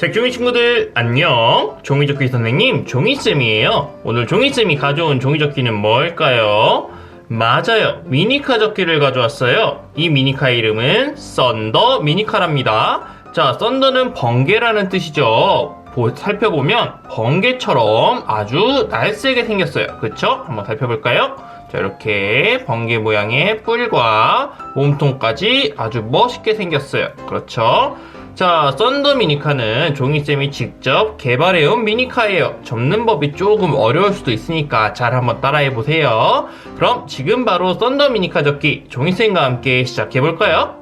색종이 친구들 안녕. 종이접기 선생님 종이쌤이에요. 오늘 종이쌤이 가져온 종이접기는 뭘까요? 맞아요, 미니카 접기를 가져왔어요. 이 미니카 이름은 썬더 미니카랍니다. 자, 썬더는 번개라는 뜻이죠. 살펴보면 번개처럼 아주 날쌔게 생겼어요. 그쵸? 한번 살펴볼까요? 자, 이렇게 번개 모양의 뿔과 몸통까지 아주 멋있게 생겼어요. 그렇죠? 자, 썬더 미니카는 종이쌤이 직접 개발해온 미니카예요. 접는 법이 조금 어려울 수도 있으니까 잘 한번 따라해보세요. 그럼 지금 바로 썬더 미니카 접기 종이쌤과 함께 시작해볼까요?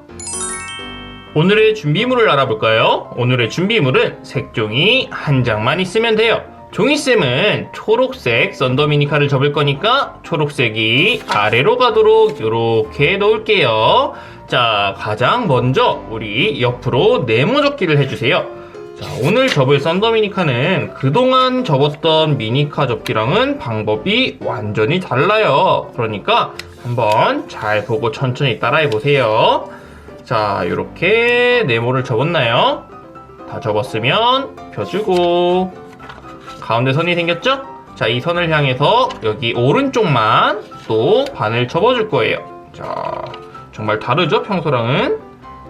오늘의 준비물을 알아볼까요? 오늘의 준비물은 색종이 한 장만 있으면 돼요. 종이쌤은 초록색 썬더 미니카를 접을 거니까 초록색이 아래로 가도록 이렇게 놓을게요. 자, 가장 먼저 우리 옆으로 네모 접기를 해주세요. 자, 오늘 접을 썬더 미니카는 그동안 접었던 미니카 접기랑은 방법이 완전히 달라요. 그러니까 한번 잘 보고 천천히 따라해보세요. 자, 이렇게 네모를 접었나요? 다 접었으면 펴주고 가운데 선이 생겼죠? 자, 이 선을 향해서 여기 오른쪽만 또 반을 접어줄 거예요. 자, 정말 다르죠? 평소랑은.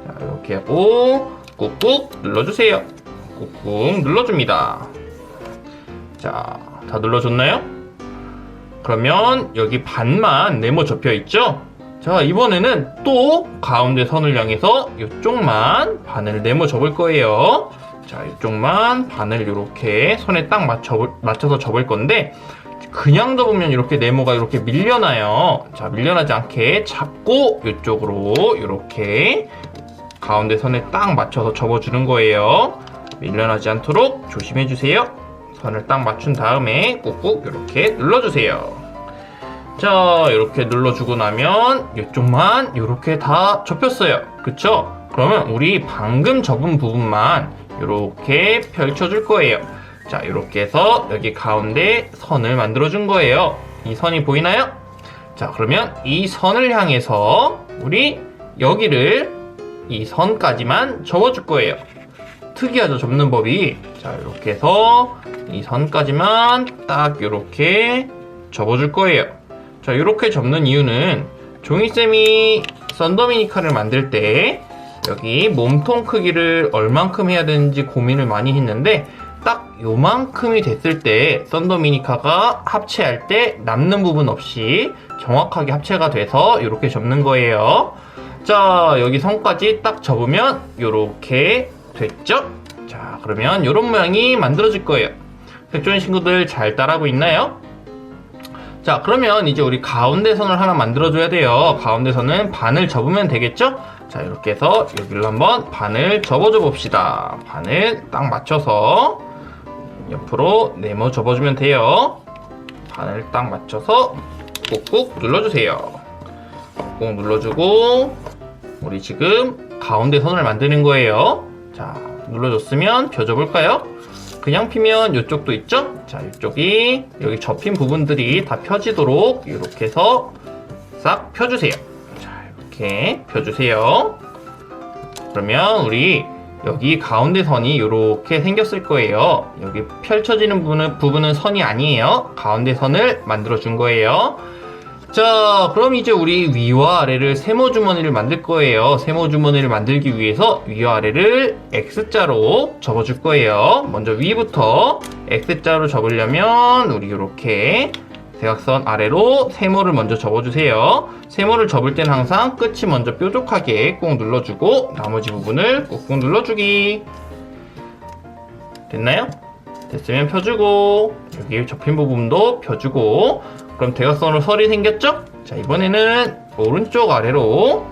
자, 이렇게 하고 꾹꾹 눌러주세요. 꾹꾹 눌러줍니다. 자, 다 눌러줬나요? 그러면 여기 반만 네모 접혀있죠? 자, 이번에는 또 가운데 선을 향해서 이쪽만 반을 네모 접을 거예요. 자, 이쪽만 반을 이렇게 선에 딱 맞춰서 접을 건데 그냥 접으면 이렇게 네모가 이렇게 밀려나요. 자, 밀려나지 않게 잡고 이쪽으로 이렇게 가운데 선에 딱 맞춰서 접어주는 거예요. 밀려나지 않도록 조심해주세요. 선을 딱 맞춘 다음에 꾹꾹 이렇게 눌러주세요. 자, 이렇게 눌러주고 나면 이쪽만 이렇게 다 접혔어요. 그쵸? 그러면 우리 방금 접은 부분만 이렇게 펼쳐줄 거예요. 자, 이렇게 해서 여기 가운데 선을 만들어준 거예요. 이 선이 보이나요? 자, 그러면 이 선을 향해서 우리 여기를 이 선까지만 접어줄 거예요. 특이하죠, 접는 법이. 자, 이렇게 해서 이 선까지만 딱 이렇게 접어줄 거예요. 자, 이렇게 접는 이유는 종이쌤이 썬더 미니카를 만들 때 여기 몸통 크기를 얼만큼 해야 되는지 고민을 많이 했는데 딱 요만큼이 됐을 때 썬더 미니카가 합체할 때 남는 부분 없이 정확하게 합체가 돼서 이렇게 접는 거예요. 자, 여기 선까지 딱 접으면 이렇게 됐죠? 자, 그러면 이런 모양이 만들어질 거예요. 색종이 친구들 잘 따라하고 있나요? 자, 그러면 이제 우리 가운데 선을 하나 만들어줘야 돼요. 가운데 선은 반을 접으면 되겠죠? 자, 이렇게 해서 여기를 한번 반을 접어줘 봅시다. 반을 딱 맞춰서 옆으로 네모 접어주면 돼요. 반을 딱 맞춰서 꾹꾹 눌러주세요. 꾹 눌러주고 우리 지금 가운데 선을 만드는 거예요. 자, 눌러줬으면 펴줘볼까요? 그냥 피면 이쪽도 있죠? 자, 이쪽이 여기 접힌 부분들이 다 펴지도록 이렇게 해서 싹 펴주세요. 자, 이렇게 펴주세요. 그러면 우리 여기 가운데 선이 이렇게 생겼을 거예요. 여기 펼쳐지는 부분은 선이 아니에요. 가운데 선을 만들어준 거예요. 자, 그럼 이제 우리 위와 아래를 세모 주머니를 만들 거예요. 세모 주머니를 만들기 위해서 위와 아래를 X자로 접어줄 거예요. 먼저 위부터 X자로 접으려면 우리 이렇게 대각선 아래로 세모를 먼저 접어주세요. 세모를 접을 때는 항상 끝이 먼저 뾰족하게 꾹 눌러주고 나머지 부분을 꾹꾹 눌러주기. 됐나요? 됐으면 펴주고 여기 접힌 부분도 펴주고 그럼 대각선으로 설이 생겼죠? 자, 이번에는 오른쪽 아래로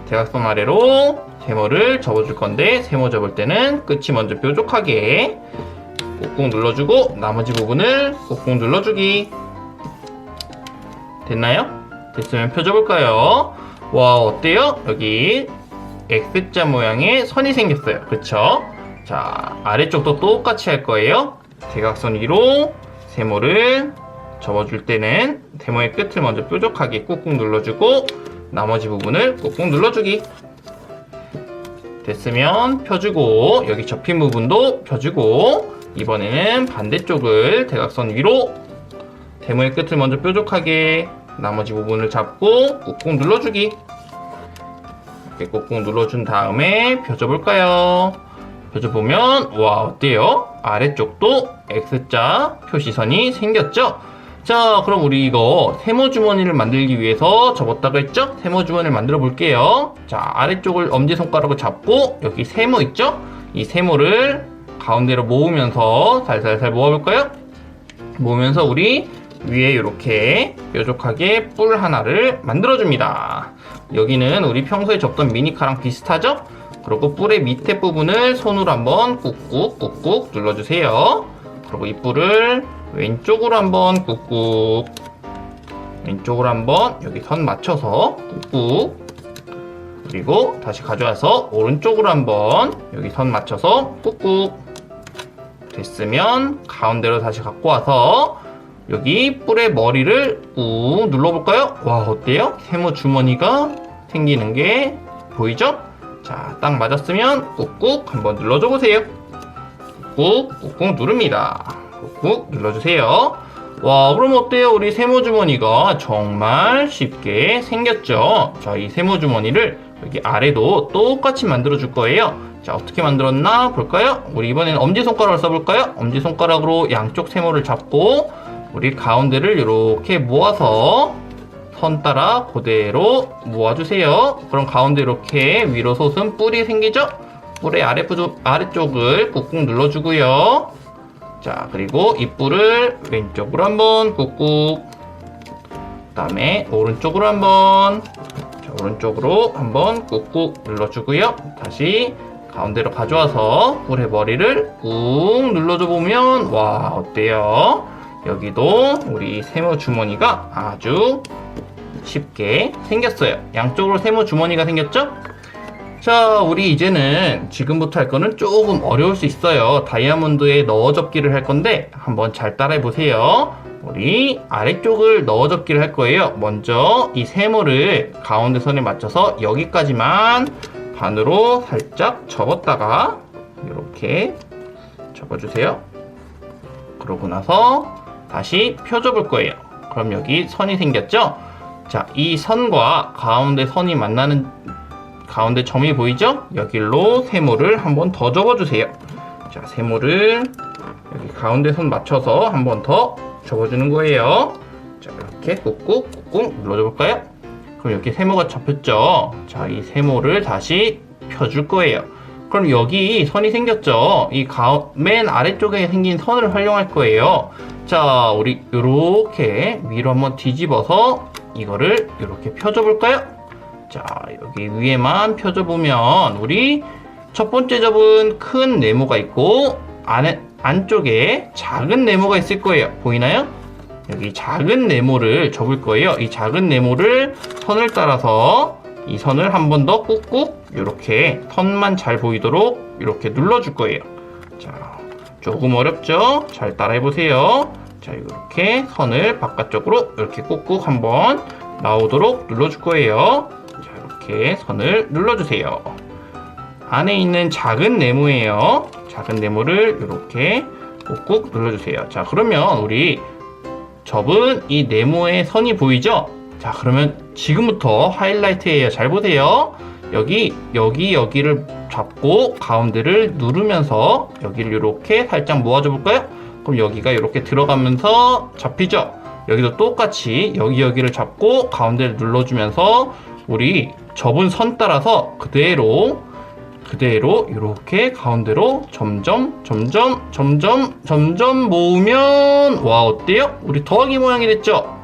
대각선 아래로 세모를 접어줄 건데 세모 접을 때는 끝이 먼저 뾰족하게 꾹꾹 눌러주고 나머지 부분을 꾹꾹 눌러주기. 됐나요? 됐으면 펴줘볼까요? 와, 어때요? 여기 X자 모양의 선이 생겼어요. 그쵸? 자, 아래쪽도 똑같이 할 거예요. 대각선 위로 세모를 접어줄 때는 세모의 끝을 먼저 뾰족하게 꾹꾹 눌러주고 나머지 부분을 꾹꾹 눌러주기. 됐으면 펴주고 여기 접힌 부분도 펴주고 이번에는 반대쪽을 대각선 위로 대문의 끝을 먼저 뾰족하게 나머지 부분을 잡고 꾹꾹 눌러주기. 이렇게 꾹꾹 눌러준 다음에 펴줘볼까요? 펴줘보면 와 어때요? 아래쪽도 X자 표시선이 생겼죠? 자 그럼 우리 이거 세모주머니를 만들기 위해서 접었다고 했죠? 세모주머니를 만들어 볼게요. 자 아래쪽을 엄지손가락으로 잡고 여기 세모 있죠? 이 세모를 가운데로 모으면서 살살살 모아볼까요? 모으면서 우리 위에 이렇게 뾰족하게 뿔 하나를 만들어줍니다. 여기는 우리 평소에 접던 미니카랑 비슷하죠? 그리고 뿔의 밑에 부분을 손으로 한번 꾹꾹 눌러주세요. 그리고 이 뿔을 왼쪽으로 한번 꾹꾹 왼쪽으로 한번 여기 선 맞춰서 꾹꾹 그리고 다시 가져와서 오른쪽으로 한번 여기 선 맞춰서 꾹꾹 됐으면 가운데로 다시 갖고 와서 여기 뿔의 머리를 꾹 눌러볼까요? 와 어때요? 세모 주머니가 생기는 게 보이죠? 자, 딱 맞았으면 꾹꾹 한번 눌러줘 보세요. 꾹꾹 누릅니다. 꾹꾹 눌러주세요. 와, 그럼 어때요? 우리 세모주머니가 정말 쉽게 생겼죠? 자, 이 세모주머니를 여기 아래도 똑같이 만들어줄 거예요. 자, 어떻게 만들었나 볼까요? 우리 이번에는 엄지손가락을 써볼까요? 엄지손가락으로 양쪽 세모를 잡고 우리 가운데를 이렇게 모아서 선 따라 그대로 모아주세요. 그럼 가운데 이렇게 위로 솟은 뿔이 생기죠? 뿔의 아래쪽을 꾹꾹 눌러주고요. 자, 그리고 이 뿔을 왼쪽으로 한번 꾹꾹 그 다음에 오른쪽으로 한번 오른쪽으로 한번 꾹꾹 눌러주고요. 다시 가운데로 가져와서 뿔의 머리를 꾹 눌러줘 보면 와 어때요? 여기도 우리 세모 주머니가 아주 쉽게 생겼어요. 양쪽으로 세모 주머니가 생겼죠? 자, 우리 이제는 지금부터 할 거는 조금 어려울 수 있어요. 다이아몬드에 넣어 접기를 할 건데 한번 잘 따라해 보세요. 우리 아래쪽을 넣어 접기를 할 거예요. 먼저 이 세모를 가운데 선에 맞춰서 여기까지만 반으로 살짝 접었다가 이렇게 접어주세요. 그러고 나서 다시 펴줘 볼 거예요. 그럼 여기 선이 생겼죠? 자, 이 선과 가운데 선이 만나는 가운데 점이 보이죠? 여기로 세모를 한번 더 접어주세요. 자, 세모를 여기 가운데 선 맞춰서 한번 더 접어주는 거예요. 자, 이렇게 꾹꾹 눌러줘 볼까요? 그럼 여기 세모가 접혔죠? 자, 이 세모를 다시 펴줄 거예요. 그럼 여기 선이 생겼죠? 이 맨 아래쪽에 생긴 선을 활용할 거예요. 자, 우리 이렇게 위로 한번 뒤집어서 이거를 이렇게 펴줘 볼까요? 자, 여기 위에만 펴줘 보면 우리 첫 번째 접은 큰 네모가 있고 안쪽에 작은 네모가 있을 거예요. 보이나요? 여기 작은 네모를 접을 거예요. 이 작은 네모를 선을 따라서 이 선을 한 번 더 꾹꾹 이렇게 선만 잘 보이도록 이렇게 눌러줄 거예요. 자, 조금 어렵죠? 잘 따라해 보세요. 자, 이렇게 선을 바깥쪽으로 이렇게 꾹꾹 한번 나오도록 눌러줄 거예요. 자, 이렇게 선을 눌러주세요. 안에 있는 작은 네모예요. 작은 네모를 이렇게 꾹꾹 눌러주세요. 자, 그러면 우리 접은 이 네모의 선이 보이죠? 자, 그러면 지금부터 하이라이트예요. 잘 보세요. 여기를 잡고 가운데를 누르면서 여기를 이렇게 살짝 모아줘 볼까요? 그럼 여기가 이렇게 들어가면서 잡히죠? 여기도 똑같이 여기를 잡고 가운데를 눌러주면서 우리 접은 선 따라서 그대로 이렇게 가운데로 점점 모으면 와 어때요? 우리 더하기 모양이 됐죠?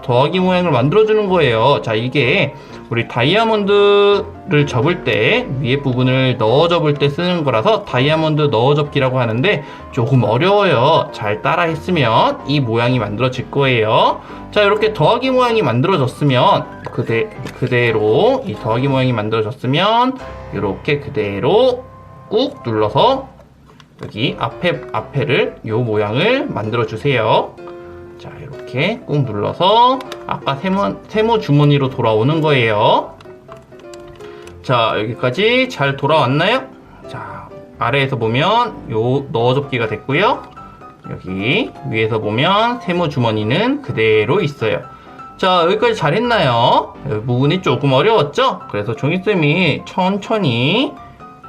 더하기 모양을 만들어주는 거예요. 자, 이게 우리 다이아몬드를 접을 때 위에 부분을 넣어 접을 때 쓰는 거라서 다이아몬드 넣어 접기라고 하는데 조금 어려워요. 잘 따라 했으면 이 모양이 만들어질 거예요. 자, 이렇게 더하기 모양이 만들어졌으면 그대로 이 더하기 모양이 만들어졌으면 이렇게 그대로 꾹 눌러서 여기 앞에를 요 모양을 만들어 주세요. 자, 이렇게 꾹 눌러서 아까 세모 주머니로 돌아오는 거예요. 자, 자, 여기까지 잘 돌아왔나요? 자, 아래에서 보면 요 넣어접기가 됐고요. 여기 위에서 보면 세모 주머니는 그대로 있어요. 자, 여기까지 잘했나요? 이 부분이 조금 어려웠죠? 그래서 종이쌤이 천천히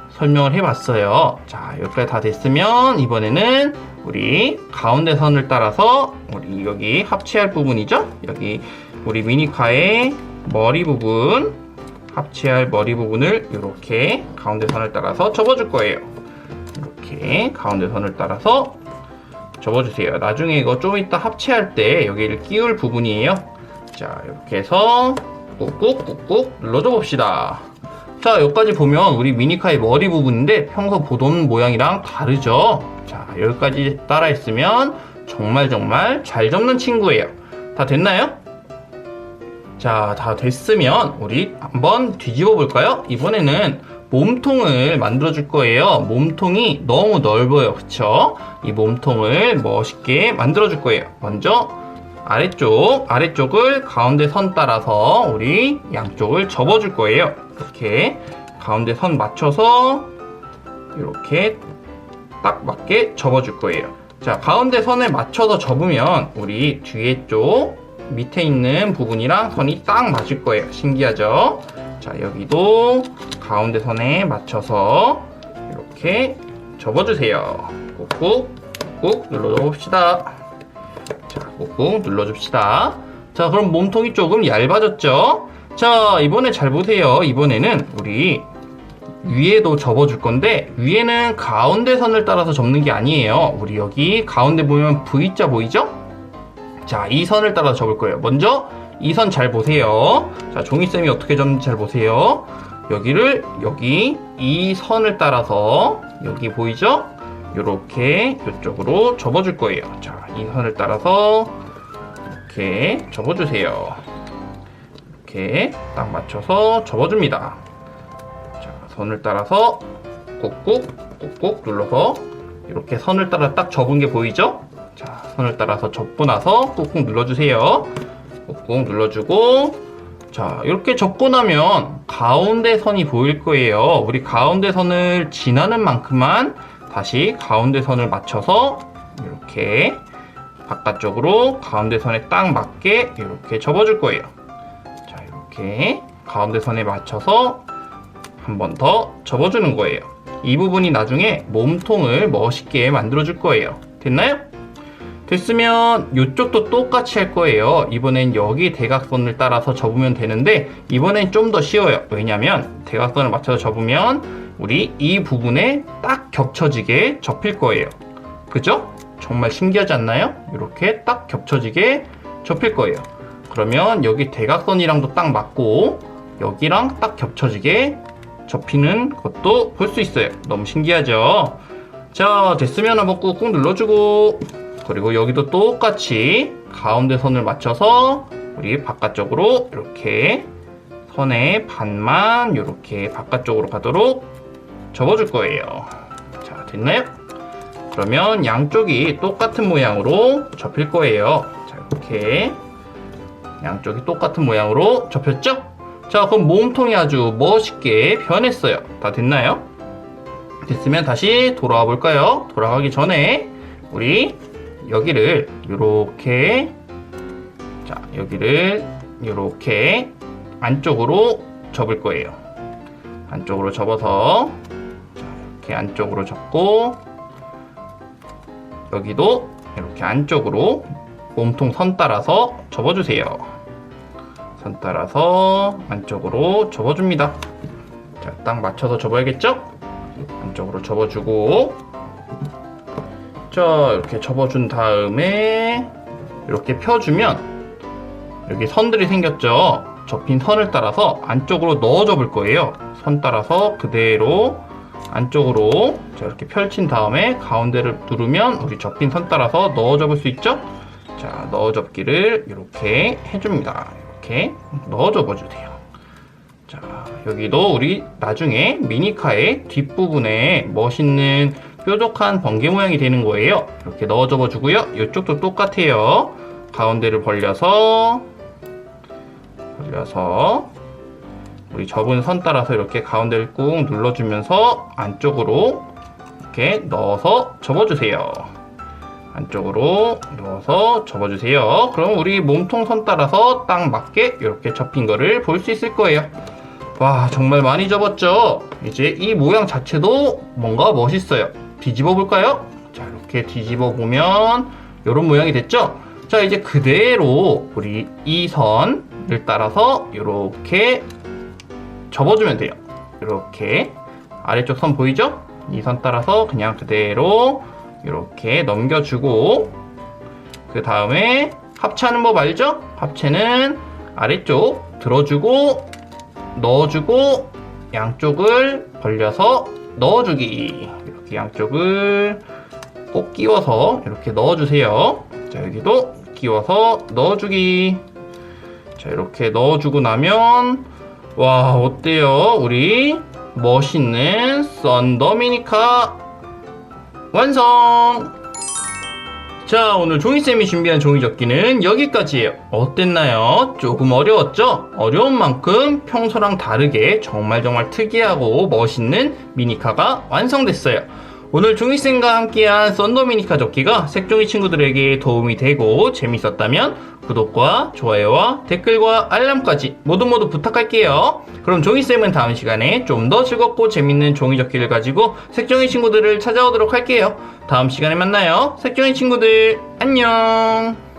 설명을 해봤어요. 자, 여기까지 다 됐으면 이번에는 우리 가운데 선을 따라서 우리 여기 합체할 부분이죠? 여기 우리 미니카의 머리 부분, 합체할 머리 부분을 이렇게 가운데 선을 따라서 접어줄 거예요. 이렇게 가운데 선을 따라서 접어주세요. 나중에 이거 좀 이따 합체할 때 여기를 끼울 부분이에요. 자, 이렇게 해서 꾹꾹 눌러줘 봅시다. 자, 여기까지 보면 우리 미니카의 머리 부분인데 평소 보던 모양이랑 다르죠? 자, 여기까지 따라했으면 정말 잘 접는 친구예요. 다 됐나요? 자, 다 됐으면 우리 한번 뒤집어 볼까요? 이번에는 몸통을 만들어 줄 거예요. 몸통이 너무 넓어요. 그쵸? 이 몸통을 멋있게 만들어 줄 거예요. 먼저 아래쪽을 가운데 선 따라서 우리 양쪽을 접어 줄 거예요. 이렇게 가운데 선 맞춰서 이렇게 딱 맞게 접어 줄 거예요. 자, 가운데 선에 맞춰서 접으면 우리 뒤에 쪽 밑에 있는 부분이랑 선이 딱 맞을 거예요. 신기하죠? 자, 여기도 가운데 선에 맞춰서 이렇게 접어주세요. 꾹꾹 눌러줘 봅시다. 자, 꾹꾹 눌러줍시다. 자, 그럼 몸통이 조금 얇아졌죠? 자, 이번에 잘 보세요. 이번에는 우리 위에도 접어줄 건데 위에는 가운데 선을 따라서 접는 게 아니에요. 우리 여기 가운데 보면 V자 보이죠? 자, 이 선을 따라서 접을 거예요. 먼저 이 선 잘 보세요. 자, 종이쌤이 어떻게 접는지 잘 보세요. 여기 이 선을 따라서 여기 보이죠? 이렇게 이쪽으로 접어줄 거예요. 자, 이 선을 따라서 이렇게 접어주세요. 이렇게 딱 맞춰서 접어줍니다. 자, 선을 따라서 꾹꾹 눌러서 이렇게 선을 따라 딱 접은 게 보이죠? 자, 선을 따라서 접고 나서 꾹꾹 눌러주세요. 꾹꾹 눌러주고, 자, 이렇게 접고 나면 가운데 선이 보일 거예요. 우리 가운데 선을 지나는 만큼만 다시 가운데 선을 맞춰서 이렇게 바깥쪽으로 가운데 선에 딱 맞게 이렇게 접어줄 거예요. 자, 이렇게 가운데 선에 맞춰서 한 번 더 접어주는 거예요. 이 부분이 나중에 몸통을 멋있게 만들어줄 거예요. 됐나요? 됐으면 이쪽도 똑같이 할 거예요. 이번엔 여기 대각선을 따라서 접으면 되는데 이번엔 좀 더 쉬워요. 왜냐면 대각선을 맞춰서 접으면 우리 이 부분에 딱 겹쳐지게 접힐 거예요. 그죠? 정말 신기하지 않나요? 이렇게 딱 겹쳐지게 접힐 거예요. 그러면 여기 대각선이랑도 딱 맞고 여기랑 딱 겹쳐지게 접히는 것도 볼 수 있어요. 너무 신기하죠? 자, 됐으면 한번 꾹꾹 눌러주고, 그리고 여기도 똑같이 가운데 선을 맞춰서 우리 바깥쪽으로 이렇게 선의 반만 이렇게 바깥쪽으로 가도록 접어줄 거예요. 자, 됐나요? 그러면 양쪽이 똑같은 모양으로 접힐 거예요. 자, 이렇게 양쪽이 똑같은 모양으로 접혔죠? 자, 그럼 몸통이 아주 멋있게 변했어요. 다 됐나요? 됐으면 다시 돌아와 볼까요? 돌아가기 전에 우리 여기를 이렇게, 자, 여기를 이렇게 안쪽으로 접을 거예요. 안쪽으로 접어서, 자, 이렇게 안쪽으로 접고, 여기도 이렇게 안쪽으로 몸통 선 따라서 접어주세요. 선 따라서 안쪽으로 접어줍니다. 자, 딱 맞춰서 접어야겠죠? 안쪽으로 접어주고, 자, 이렇게 접어준 다음에 이렇게 펴주면 여기 선들이 생겼죠? 접힌 선을 따라서 안쪽으로 넣어 접을 거예요. 선 따라서 그대로 안쪽으로, 자, 이렇게 펼친 다음에 가운데를 누르면 우리 접힌 선 따라서 넣어 접을 수 있죠? 자, 넣어 접기를 이렇게 해줍니다. 이렇게 넣어 접어주세요. 자, 여기도 우리 나중에 미니카의 뒷부분에 멋있는 뾰족한 번개 모양이 되는 거예요. 이렇게 넣어 접어주고요. 이쪽도 똑같아요. 가운데를 벌려서 우리 접은 선 따라서 이렇게 가운데를 꾹 눌러주면서 안쪽으로 이렇게 넣어서 접어주세요. 안쪽으로 넣어서 접어주세요. 그럼 우리 몸통 선 따라서 딱 맞게 이렇게 접힌 거를 볼 수 있을 거예요. 와, 정말 많이 접었죠? 이제 이 모양 자체도 뭔가 멋있어요. 뒤집어 볼까요? 자, 이렇게 뒤집어 보면 이런 모양이 됐죠? 자, 이제 그대로 우리 이 선을 따라서 이렇게 접어주면 돼요. 이렇게 아래쪽 선 보이죠? 이 선 따라서 그냥 그대로 이렇게 넘겨주고, 그 다음에 합체하는 법 알죠? 합체는 아래쪽 들어주고 넣어주고 양쪽을 벌려서 넣어주기. 이렇게 양쪽을 꼭 끼워서 이렇게 넣어주세요. 자, 여기도 끼워서 넣어주기. 자, 이렇게 넣어주고 나면 와, 어때요? 우리 멋있는 썬더 미니카 완성! 자, 오늘 종이쌤이 준비한 종이접기는 여기까지예요. 어땠나요? 조금 어려웠죠? 어려운 만큼 평소랑 다르게 정말 특이하고 멋있는 미니카가 완성됐어요. 오늘 종이쌤과 함께한 썬더 미니카 접기가 색종이 친구들에게 도움이 되고 재밌었다면 구독과 좋아요와 댓글과 알람까지 모두 부탁할게요. 그럼 종이쌤은 다음 시간에 좀 더 즐겁고 재밌는 종이접기를 가지고 색종이 친구들을 찾아오도록 할게요. 다음 시간에 만나요. 색종이 친구들 안녕.